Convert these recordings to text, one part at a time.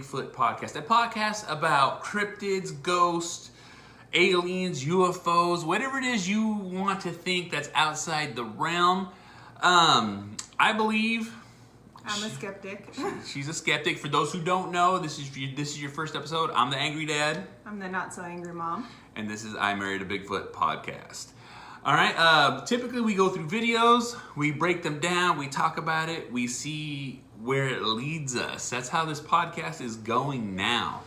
Bigfoot podcast. A podcast about cryptids, ghosts, aliens, UFOs, whatever it is you want to think that's outside the realm. I believe... I'm a skeptic. She's a skeptic. For those who don't know, this is your first episode. I'm the Angry Dad. I'm the Not So Angry Mom. And this is I Married A Bigfoot podcast. All right, typically we go through videos, we break them down, we talk about it, we see where it leads us. That's how this podcast is going now.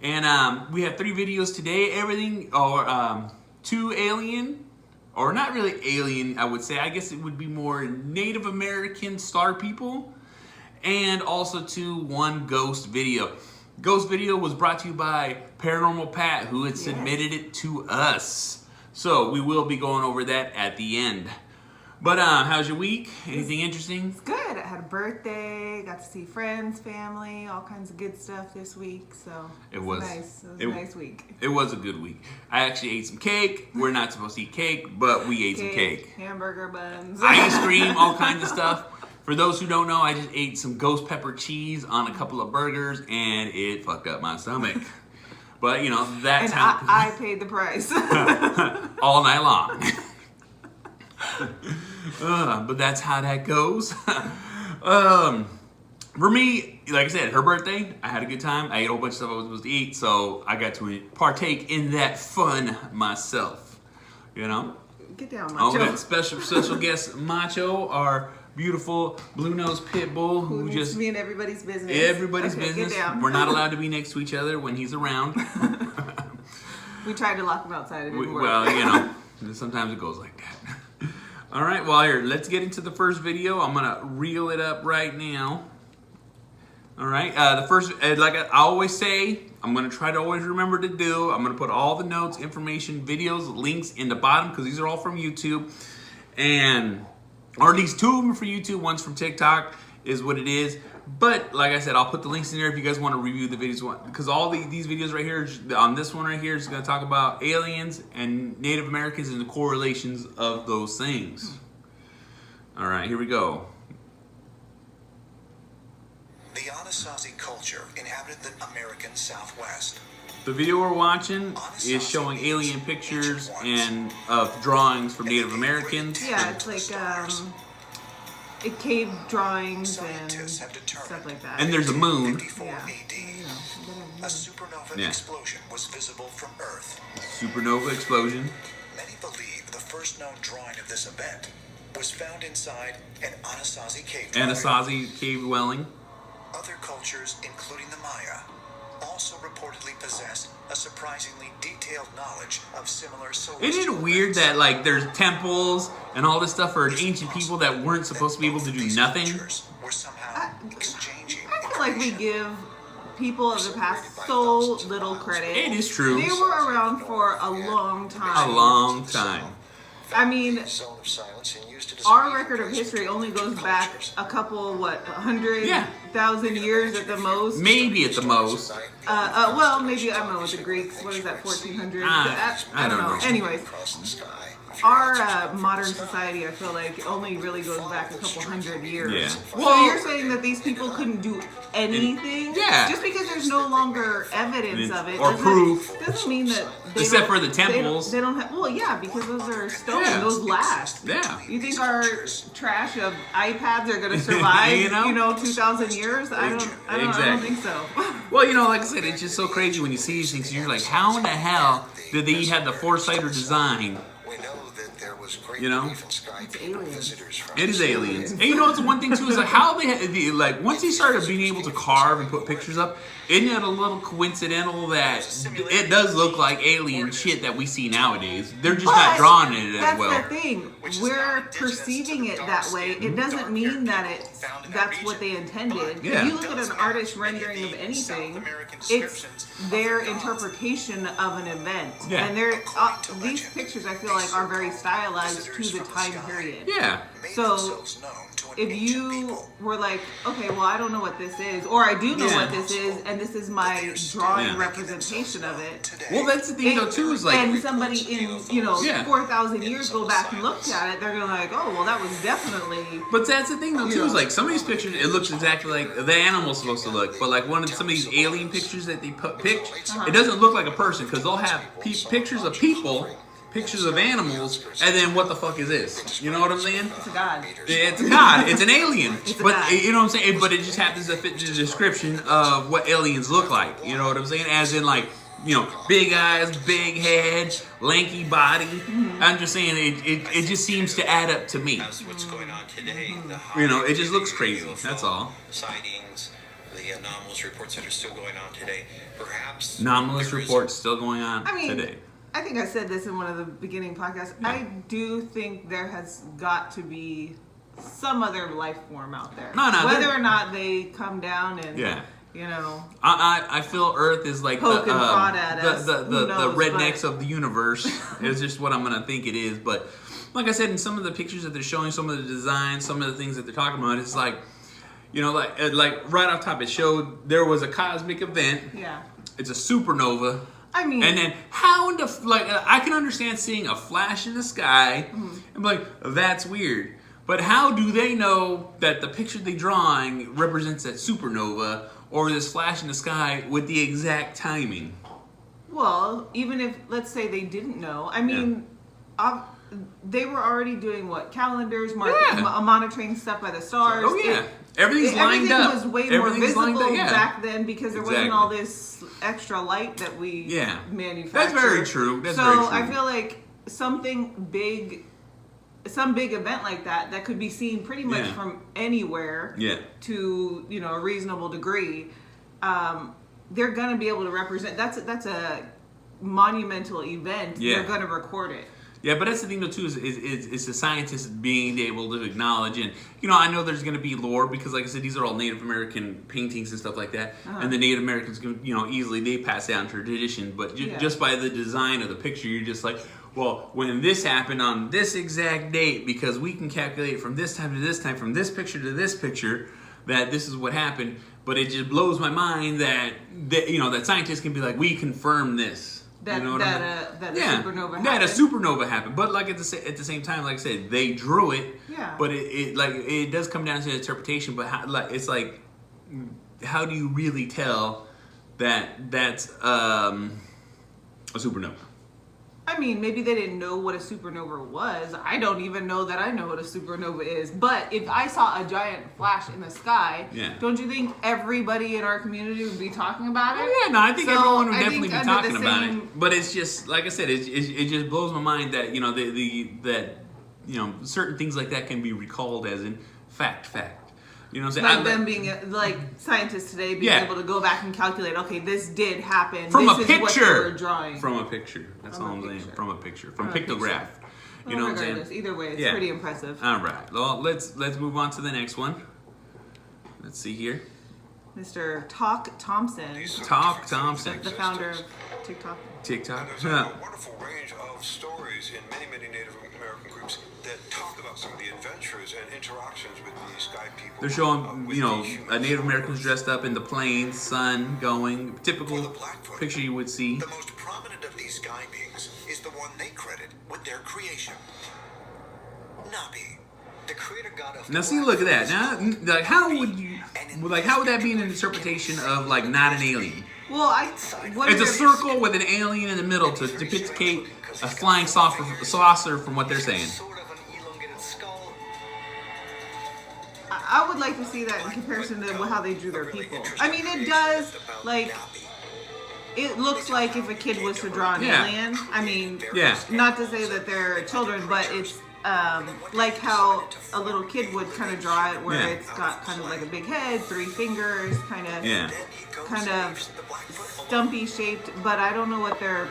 And we have 3 videos today, everything, or 2 alien, or not really alien, I would say. I guess it would be more Native American star people, and also 1 ghost video. Ghost video was brought to you by Paranormal Pat, who had submitted it to us. So we will be going over that at the end. But how's your week? Anything interesting? It's good. I had a birthday, got to see friends, family, all kinds of good stuff this week. So it was a nice week. It was a good week. I actually ate some cake. We're not supposed to eat cake, but we ate some cake. Hamburger buns. Ice cream, all kinds of stuff. For those who don't know, I just ate some ghost pepper cheese on a couple of burgers, and it fucked up my stomach. But, you know, that's how... I paid the price. all night long. But that's how that goes. For me, like I said, her birthday, I had a good time. I ate a whole bunch of stuff I was supposed to eat, so I got to partake in that fun myself. You know? Get down, Macho. Oh, special guest, Macho, our beautiful blue-nosed pit bull who just be in everybody's business. Everybody's business. Get down. We're not allowed to be next to each other when he's around. We tried to lock him outside. It didn't work. Well, you know, sometimes it goes like that. All right, well, here, let's get into the first video. I'm gonna reel it up right now. All right, the first, like I always say, I'm gonna try to always remember to do. I'm gonna put all the notes, information, videos, links in the bottom because these are all from YouTube, or at least 2 of them are for YouTube. One's from TikTok, is what it is. But like I said, I'll put the links in there if you guys want to review the videos. Because all these videos right here, on this one right here, is going to talk about aliens and Native Americans and the correlations of those things. All right, here we go. The Anasazi culture inhabited the American Southwest. The video we're watching is showing alien pictures and of drawings from Native Americans. Yeah, it's like cave drawings and stuff like that. And there's a moon. Yeah. A supernova explosion was visible from Earth. Supernova explosion. Many believe the first known drawing of this event was found inside an Anasazi cave dwelling. Anasazi cave dwelling. Other cultures, including the Maya, also reportedly possess a surprisingly detailed knowledge of similar celestial Isn't it weird events. that like there's temples and all this stuff for ancient people that weren't supposed to be able to do nothing? Were somehow exchanging I feel like we give people of the past so little credit. It is true. They were around for a long time. A long time. I mean, our record of history only goes back a couple, 100,000 years at the most. Maybe at the most. Well, maybe, I don't know, with the Greeks, what is that, 1400? I don't know. Anyways, our modern society, I feel like, only really goes back a couple hundred years. Yeah. So you're saying that these people couldn't do anything? Yeah. Just because there's no longer evidence of it. Or proof. Doesn't mean that they Except don't, for the temples. They don't have, well, yeah, because those are stone. Yeah. Those last. Yeah. You think our trash of iPads are going to survive, 2,000 years? I don't think so. Well, like I said, it's just so crazy when you see these things. You're like, how in the hell did they have the foresight or design? It's aliens. It is aliens. And it's one thing too is like how they once they started being able to carve and put pictures up, isn't it a little coincidental that it does look like alien shit that we see nowadays? They're just not drawing it as well. That's the thing. We're perceiving it that way. It doesn't mean that that's what they intended. Yeah. If you look at an artist rendering of anything, it's their interpretation of an event. Yeah. And these pictures, I feel like, are very stylized. stylized to the time period. Yeah. So if you were like, okay, well, I don't know what this is, or I do know what this is, and this is my drawing representation of it. Well, that's the thing, though, too, is like... And somebody in, 4,000 years go back and look at it, they're going to like, oh, well, that was definitely... But that's the thing, though, too, is like, some of these pictures, it looks exactly like the animal's supposed to look, but like some of these alien pictures that they picked, it doesn't look like a person, because they'll have pictures of people, pictures of animals, and then what the fuck is this? You know what I'm saying? It's a god. It's a god. It's an alien. It's a but god. You know what I'm saying? But it just happens to fit the description of what aliens look like. You know what I'm saying? As in, like, big eyes, big head, lanky body. Mm-hmm. I'm just saying it just seems to add up to me. That's what's going on today. It just looks crazy. That's all. Sightings, the anomalous reports that are still going on today. Perhaps anomalous reports still going on today. I think I said this in one of the beginning podcasts. Yeah. I do think there has got to be some other life form out there. Whether or not they come down and I feel Earth is like poke and prod at us. The rednecks of the universe is just what I'm gonna think it is. But like I said, in some of the pictures that they're showing, some of the designs, some of the things that they're talking about, it's like like right off top, it showed there was a cosmic event. Yeah. It's a supernova. I mean, and then how in the I can understand seeing a flash in the sky and be like, that's weird. But how do they know that the picture they're drawing represents that supernova or this flash in the sky with the exact timing? Well, even if, let's say they didn't know, I mean, they were already doing calendars, monitoring stuff by the stars. Oh yeah, everything's lined up. Everything was way more visible back then because there wasn't all this extra light that we manufactured. That's very true. That's very true. I feel like some big event like that could be seen pretty much from anywhere to a reasonable degree. They're gonna be able to represent. That's a monumental event. They're gonna record it. Yeah, but that's the thing though too is the scientists being able to acknowledge, and I know there's going to be lore because like I said, these are all Native American paintings and stuff like that, and the Native Americans can easily they pass down tradition, but just by the design of the picture, you're just like, well, when this happened on this exact date, because we can calculate from this time to this time, from this picture to this picture, that this is what happened. But it just blows my mind that that scientists can be like, we confirm this. That a supernova happened. That a supernova happened. But like at the same time, like I said, they drew it. Yeah. But it does come down to interpretation. But how do you really tell that that's a supernova? I mean, maybe they didn't know what a supernova was. I don't even know that I know what a supernova is. But if I saw a giant flash in the sky, don't you think everybody in our community would be talking about it? Oh, yeah, no, I think everyone would definitely be talking about it. But it's just, like I said, it just blows my mind that, that certain things like that can be recalled as in fact. You know what I'm saying? Like them being like scientists today being able to go back and calculate, okay, this did happen. From this a picture. Is what they were drawing. From a picture. That's all I'm saying. From a picture. From pictograph. You know what I'm saying? Either way, it's pretty impressive. All right. Well, let's move on to the next one. Let's see here. Mr. Talk Thompson. Talk Thompson. The founder of TikTok. There's a wonderful range of stories in many Native American groups that talk about some of the adventures and interactions with the sky people. They're showing, a Native Americans dressed up in the plains, sun going, typical picture you would see. The most prominent of these sky beings is the one they credit with their creation. Nabi, the creator god of. Now see, look at that. Now, how would that be an interpretation of not an alien? Well, it's a circle with an alien in the middle to depict a flying saucer from what they're saying. I would like to see that in comparison to how they drew their people. I mean, it does, it looks like if a kid was to draw an alien. I mean, not to say that they're children, but it's like how a little kid would kind of draw it, where it's got kind of like a big head, 3 fingers, kind of stumpy shaped. But I don't know what their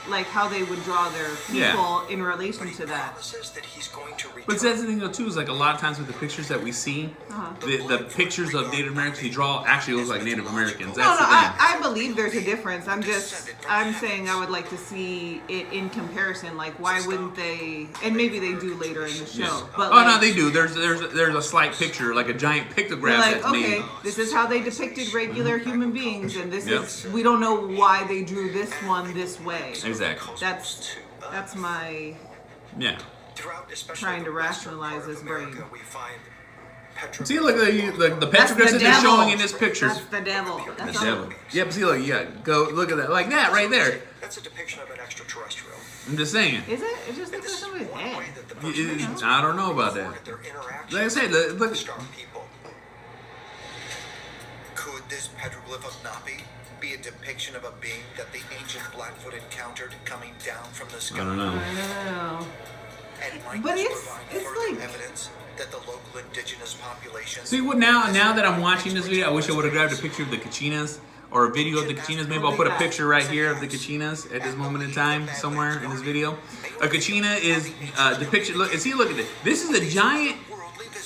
like how they would draw their people in relation to that. But that's the thing though too, is like a lot of times with the pictures that we see, the pictures of Native Americans he draw actually looks like Native Americans. That's the thing. I believe there's a difference. I'm saying I would like to see it in comparison. Like, why wouldn't they? And maybe they do later in the show. Yeah. But no, they do. There's a slight picture, like a giant pictograph like, that's made. okay, this is how they depicted regular human beings, and this is, we don't know why they drew this one this way. Exactly. That's my trying to rationalize this brain. See, look, the petrographs that they're showing in this picture. That's the devil. That's the devil. Yeah, but see, look, go look at that, like that right there. That's a depiction of an extraterrestrial. I'm just saying. Is it? It just looks like somebody's head. I don't know about that. Like I said, look. Could this petroglyph of Napi be a depiction of a being that the ancient Blackfoot encountered coming down from the sky? I don't know. And might But this it's provide further like evidence that the local indigenous population. See what now that I'm watching this video, I wish I would have grabbed a picture of the Kachinas or a video of the Kachinas. Maybe I'll put a picture right here of the Kachinas at this moment in time somewhere in this video. A Kachina is depiction. Look at this. This is a giant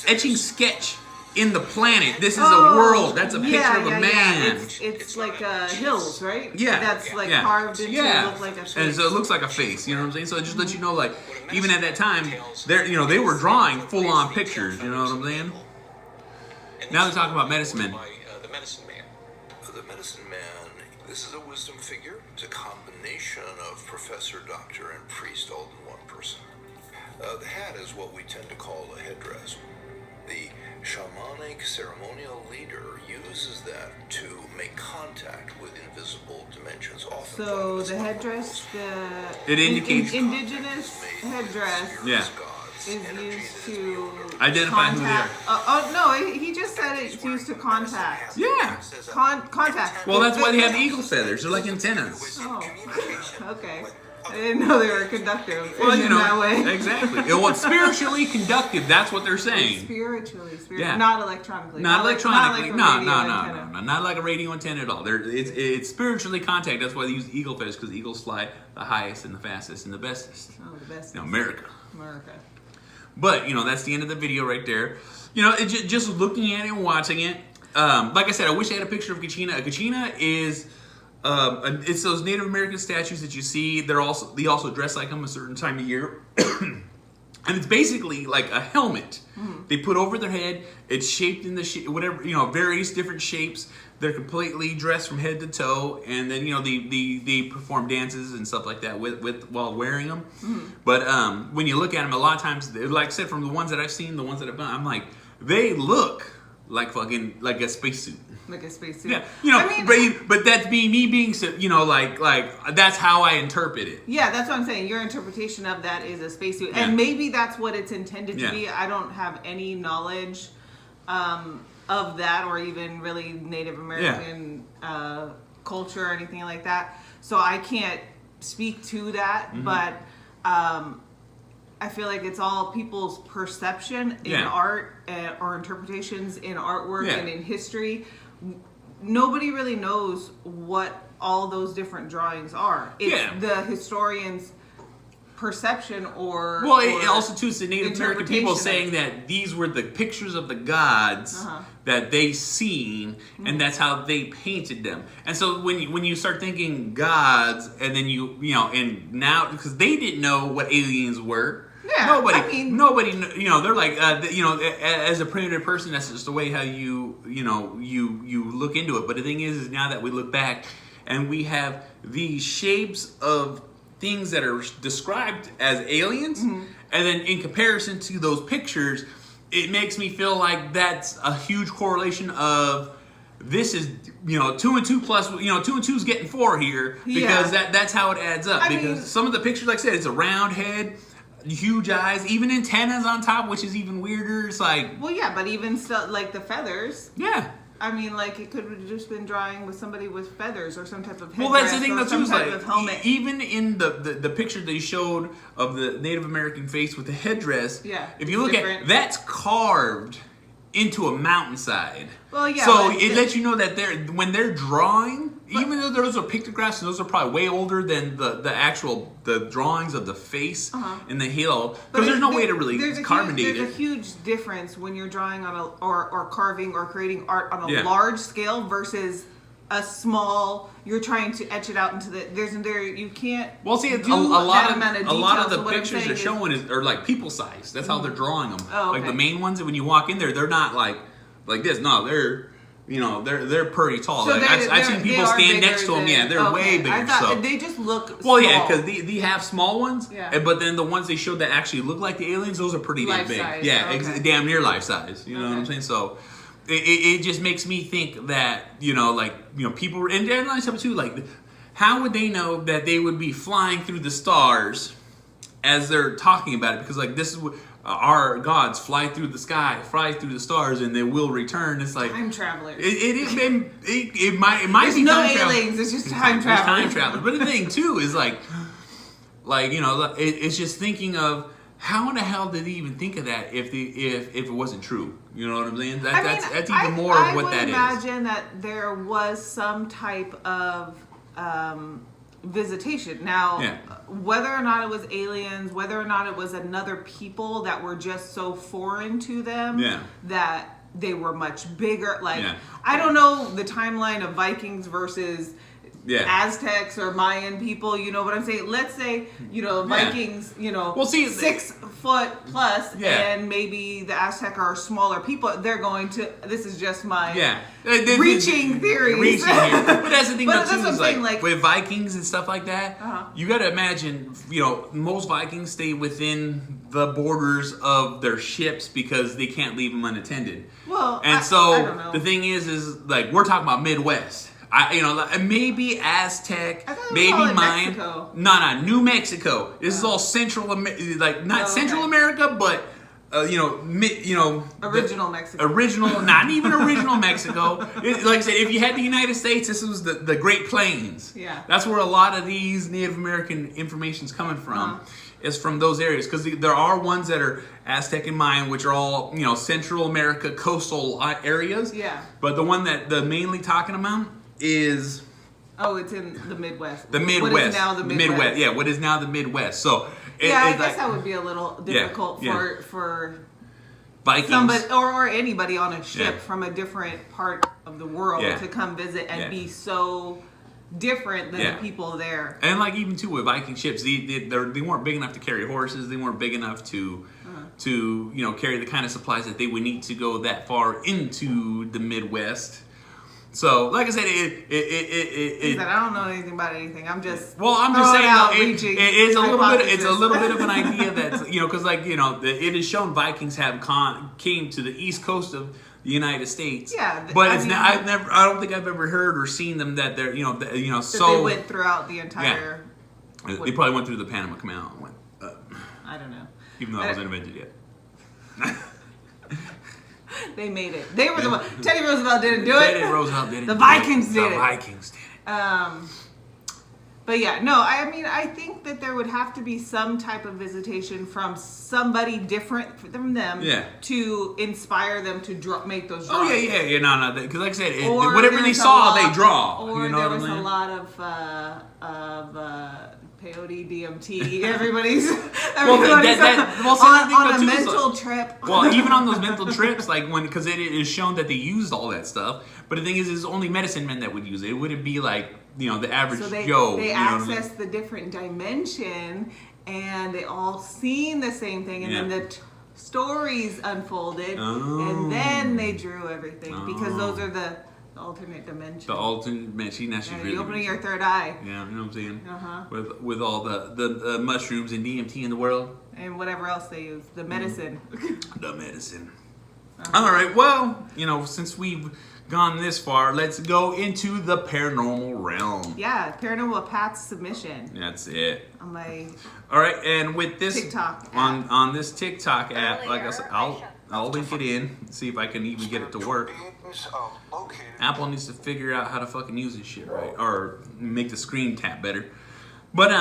etching sketch in the planet. This is a world. That's a picture of a man. It's like hills, right? Yeah. That's like carved into look like a face. And so it looks like a face, you know what I'm saying? So it just lets you know, like, even at that time, they were drawing full-on pictures, you know what I'm saying? Now they're talking about medicine men. The medicine man. The medicine man, this is a wisdom figure. It's a combination of professor, doctor, and priest all in one person. The hat is what we tend to call a headdress. The shamanic ceremonial leader uses that to make contact with invisible dimensions. Often so the headdress, it indicates indigenous headdress. Yeah. Is used to identify who they are. No, he just said it's used to contact. Yeah. Contact. Well, that's why they have eagle feathers. They're like antennas. Oh, okay. I didn't know they were conductive in that way. Exactly. Well, it's spiritually conductive. That's what they're saying. Spiritually. Not electronically. Not electronically. Not No. Not like a radio antenna at all. It's spiritually contact. That's why they use eagle feathers, because eagles fly the highest and the fastest and the bestest. Oh, the bestest. America. America. But, that's the end of the video right there. Just looking at it and watching it. Like I said, I wish I had a picture of Kachina. A Kachina is... it's those Native American statues that you see. They also dress like them a certain time of year. And it's basically like a helmet they put over their head. It's shaped in various different shapes. They're completely dressed from head to toe, and then they perform dances and stuff like that while wearing them. But when you look at them, a lot of times, like I said, from the ones that I've seen, the ones that I've done, I'm like, they look like like a spacesuit. Like a spacesuit. Yeah, but that's me being, like that's how I interpret it. Yeah, that's what I'm saying. Your interpretation of that is a spacesuit, and maybe that's what it's intended to be. I don't have any knowledge of that, or even really Native American culture or anything like that. So I can't speak to that, but I feel like it's all people's perception in art or interpretations in artwork and in history. Nobody really knows what all those different drawings are. It's the historian's perception or... Well, it also too is the Native American people saying that these were the pictures of the gods that they seen, and that's how they painted them. And so when you start thinking gods, and then and now, because they didn't know what aliens were. Yeah, nobody. They're like, as a primitive person, that's just the way how you look into it. But the thing is now that we look back, and we have these shapes of things that are described as aliens, and then in comparison to those pictures, it makes me feel like that's a huge correlation of this is 2 and 2 plus 2 and 2 is getting 4 here, because that's how it adds up. Because some of the pictures, like I said, it's a round head, huge eyes, even antennas on top, which is even weirder. It's like, well, yeah, but even still, like the feathers. Yeah. I mean, like, it could have just been drawing with somebody with feathers or some type of headdress. Well, that's the thing, though, too. Is like, helmet. Even in the picture they showed of the Native American face with the headdress, if you look at it, that's carved into a mountainside. Well, yeah. So it lets you know that when they're drawing, even though those are pictographs, and those are probably way older than the drawings of the face and the heel, because there's no way to really carbon date it. There's a huge difference when you're drawing on or carving or creating art on a large scale versus a small. You're trying to etch it out into you can't. Well, see, a lot of the pictures they're showing are like people size. That's how they're drawing them. Oh, okay. Like the main ones, when you walk in there, they're not like this. No, they're pretty tall. So like, I've seen people stand next to them. Yeah, they're way bigger. I thought so they just look small. Well, yeah, because they have small ones. Yeah. But then the ones they showed that actually look like the aliens, those are pretty damn big. Size. Yeah, Okay. damn near life size. You know what I'm saying? So it just makes me think that people and not something too, like, how would they know that they would be flying through the stars as they're talking about it? Because like this is what our gods fly through the sky, fly through the stars, and they will return. It's like time travelers. It might There's be no time aliens. It's just time travelers. Time travelers. But the thing too is it's just thinking of how in the hell did they even think of that if it wasn't true? You know what I'm saying? That's even more of what that is. I would imagine that there was some type of visitation. Now, whether or not it was aliens, whether or not it was another people that were just so foreign to them that they were much bigger. Like, I don't know the timeline of Vikings versus Aztecs or Mayan people, you know what I'm saying? Let's say, Vikings, 6 foot plus, and maybe the Aztec are smaller people. They're going to, this is just my reaching theories. Reaching here. But that's the thing, but too, is like with Vikings and stuff like that, you got to imagine, most Vikings stay within the borders of their ships because they can't leave them unattended. Well, and I don't know. The thing is like, we're talking about Midwest. Maybe Aztec, maybe Mayan. No, New Mexico. This is all Central America, not Central America, but original Mexico. Not even original Mexico. Like I said, if you had the United States, this was the Great Plains. Yeah, that's where a lot of these Native American information's coming from. Is from those areas, because there are ones that are Aztec and Mayan, which are all Central America coastal areas. Yeah, but the one that the mainly talking about is it's in the Midwest. The Midwest. What is now the Midwest. Yeah, what is now the Midwest. So I guess that would be a little difficult for Vikings, somebody or anybody on a ship from a different part of the world to come visit and be so different than the people there. And like even too with Viking ships, they weren't big enough to carry horses. They weren't big enough to carry the kind of supplies that they would need to go that far into the Midwest. So, like I said, I don't know anything about anything. I'm just I'm just saying it's a little bit of an idea that because it is shown Vikings came to the east coast of the United States. Yeah, but I don't think I've ever heard or seen them that they're that so they went throughout the entire. Yeah. They probably went through the Panama Canal and went. I don't know. Even though it wasn't invented yet. They made it. They were the one. Teddy Roosevelt didn't do it. Teddy Roosevelt didn't. The Vikings did it. The Vikings did it. But yeah, no. I think that there would have to be some type of visitation from somebody different from them to inspire them to make those drawings. Oh yeah. No. Because like I said, whatever they saw, they draw. Or there was a lot of peyote, DMT. Everybody's on a mental trip. Well, even on those mental trips, because it is shown that they used all that stuff. But the thing is, it's only medicine men that would use it. It wouldn't be like the average Joe. They access the different dimension, and they all seen the same thing, and then the stories unfolded, and then they drew everything because those are the alternate dimension. The alternate dimension. You're opening your third eye. Yeah, you know what I'm saying? With all the mushrooms and DMT in the world. And whatever else they use. The medicine. The medicine. All right, well, since we've gone this far, let's go into the paranormal realm. Yeah, Paranormal Pat's submission. That's it. On my all right, and with this TikTok app. On this TikTok app, like I said, I'll link it in, see if I can even get it to work. Apple needs to figure out how to fucking use this shit right, or make the screen tap better. But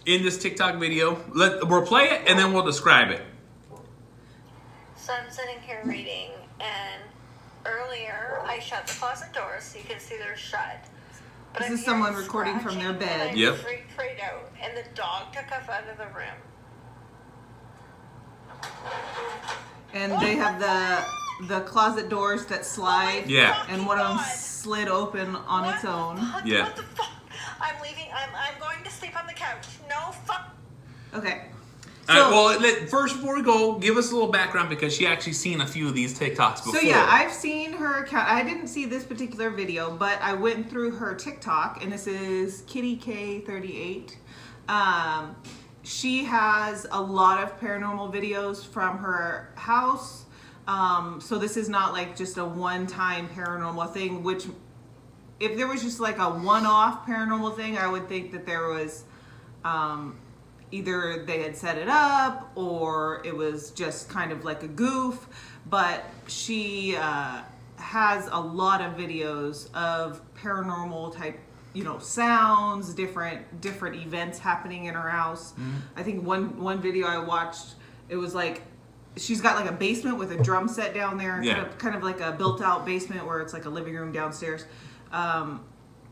in this TikTok video, we'll play it and then we'll describe it. So I'm sitting here reading, and earlier I shut the closet doors so you can see they're shut. But This I'm is someone hearing recording from their scratching, bed. And Yep. I freaked out, and the dog took us out of the room. And they have the closet doors that slide. Yeah. And one of them slid open on its own. Yeah. What the fuck? I'm leaving. I'm going to sleep on the couch. No fuck. Okay. All right, well, first before we go, give us a little background because she actually seen a few of these TikToks before. So yeah, I've seen her account. I didn't see this particular video, but I went through her TikTok, and this is Kitty K38. She has a lot of paranormal videos from her house. So this is not like just a one-time paranormal thing, which if there was just like a one-off paranormal thing, I would think that there was either they had set it up or it was just kind of like a goof. But she has a lot of videos of paranormal type, sounds, different events happening in her house. I think one video I watched, it was like she's got like a basement with a drum set down there, kind of like a built out basement where it's like a living room downstairs.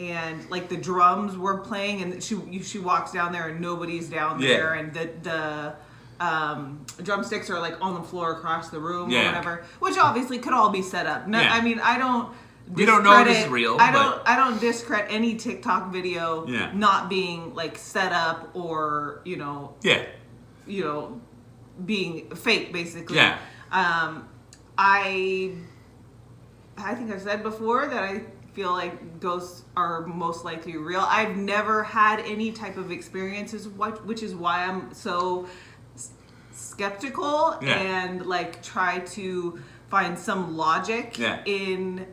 And like the drums were playing, and she walks down there and nobody's down there, and the drumsticks are like on the floor across the room or whatever, which obviously could all be set up. No, I mean, we don't know if this is real. I don't discredit any TikTok video not being like set up or being fake, basically. Yeah. I think I've said before that I feel like ghosts are most likely real. I've never had any type of experiences, which is why I'm so skeptical and like try to find some logic in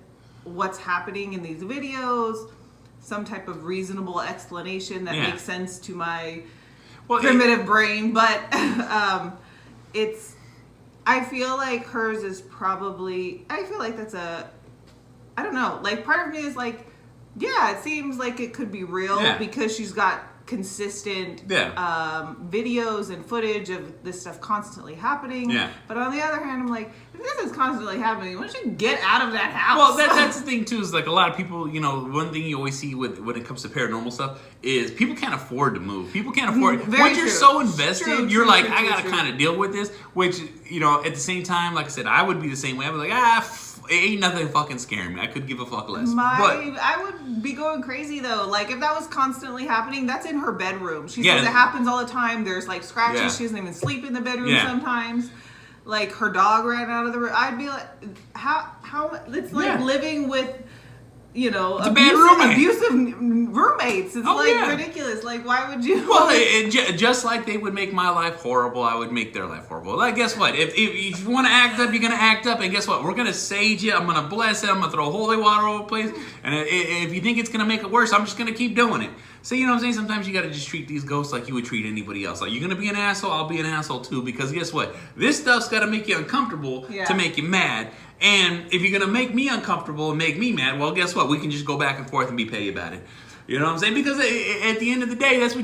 what's happening in these videos, some type of reasonable explanation that makes sense to my primitive brain. But I feel like hers is probably, I feel like that's I don't know, like part of me is like, it seems like it could be real because she's got consistent videos and footage of this stuff constantly happening. But on the other hand, I'm like, if this is constantly happening, why don't you get out of that house? Well, that's the thing too, is like a lot of people, one thing you always see when it comes to paranormal stuff is people can't afford to move. People can't afford it. Once you're so invested, you're like, I gotta kind of deal with this, which, at the same time, like I said, I would be the same way. I'd be like, ain't nothing fucking scaring me. I could give a fuck less. I would be going crazy though. Like if that was constantly happening, that's in her bedroom. She says it happens all the time. There's like scratches. She doesn't even sleep in the bedroom sometimes. Like her dog ran out of the room. I'd be like, how? It's like living with, abusive roommates. It's ridiculous. Like, why would you? Well, just like they would make my life horrible, I would make their life horrible. Like, guess what? If you want to act up, you're gonna act up, and guess what? We're gonna sage you. I'm gonna bless it. I'm gonna throw holy water over the place. And if you think it's gonna make it worse, I'm just gonna keep doing it. So you know what I'm saying? Sometimes you gotta just treat these ghosts like you would treat anybody else. Like, you're gonna be an asshole, I'll be an asshole too. Because guess what? This stuff's gotta make you uncomfortable to make you mad. And if you're gonna make me uncomfortable and make me mad, well, guess what? We can just go back and forth and be petty about it. You know what I'm saying? Because at the end of the day, that's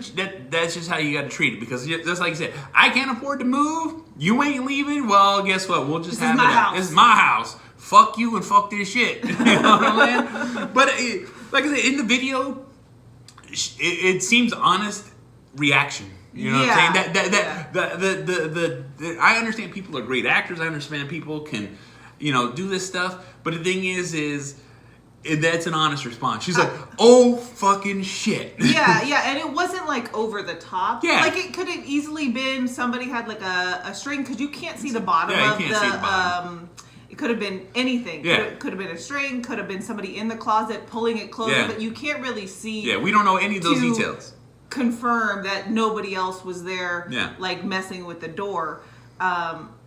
just how you got to treat it. Because just like you said, I can't afford to move. You ain't leaving. Well, guess what? We'll just have it out. This is my house. Fuck you and fuck this shit. You know what I'm saying? But like I said, in the video, it seems honest reaction. You know what I'm saying? I understand people are great actors. I understand people can, do this stuff. But the thing is that's an honest response. She's like, oh, fucking shit. Yeah, and it wasn't like over the top. Yeah. Like it could have easily been somebody had like a string, because you can't see the bottom of the bottom. It could have been anything. Yeah. Could have been a string, could have been somebody in the closet pulling it closed, but you can't really see. Yeah, we don't know any of those details. Confirm that nobody else was there, like messing with the door.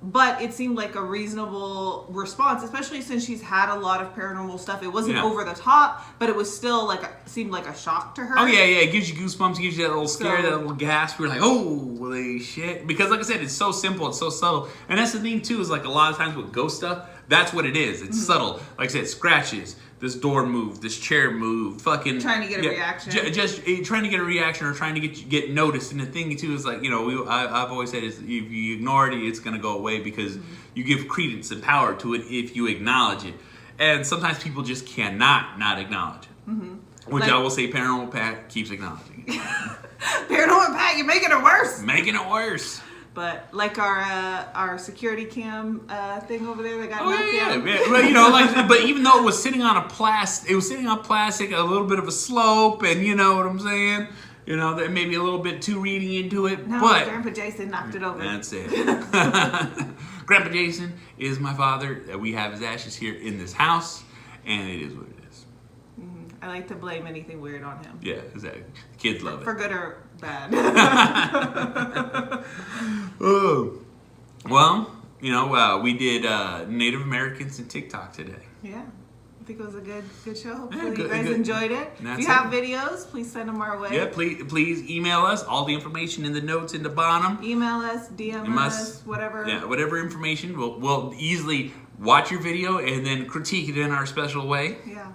But it seemed like a reasonable response, especially since she's had a lot of paranormal stuff. It wasn't over the top, but it was still seemed like a shock to her. Oh yeah, it gives you goosebumps, gives you that little scare, that little gasp. You're like, oh, holy shit. Because like I said, it's so simple, it's so subtle. And that's the thing too, is like a lot of times with ghost stuff, that's what it is. It's subtle. Like I said, scratches. This door moved, this chair moved, fucking... Trying to get a reaction. Just trying to get a reaction or trying to get noticed. And the thing, too, is like, I've always said is if you ignore it, it's going to go away because you give credence and power to it if you acknowledge it. And sometimes people just cannot not acknowledge it. Which I will say Paranormal Pat keeps acknowledging. Paranormal Pat, you're making it worse. Making it worse. But like our security cam thing over there that got knocked down. Well, you know, like, but even though it was sitting on plastic, a little bit of a slope, and you know what I'm saying. You know, that maybe a little bit too reading into it. No, but Grandpa Jason knocked it over. That's it. Grandpa Jason is my father. We have his ashes here in this house, and it is what it is. I like to blame anything weird on him. Yeah, exactly. Kids love it. For good or bad. Oh. Well, you know, we did Native Americans and TikTok today. Yeah. I think it was a good show. Hopefully Yeah, you guys enjoyed it. If you have videos, please send them our way. Yeah, please email us. All the information in the notes in the bottom. Email us, DM us, whatever. Yeah, whatever information. We'll easily watch your video and then critique it in our special way. Yeah.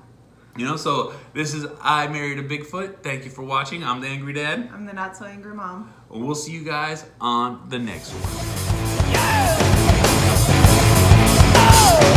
You know, so this is I Married a Bigfoot. Thank you for watching. I'm the Angry Dad. I'm the Not So Angry Mom. We'll see you guys on the next one. Oh!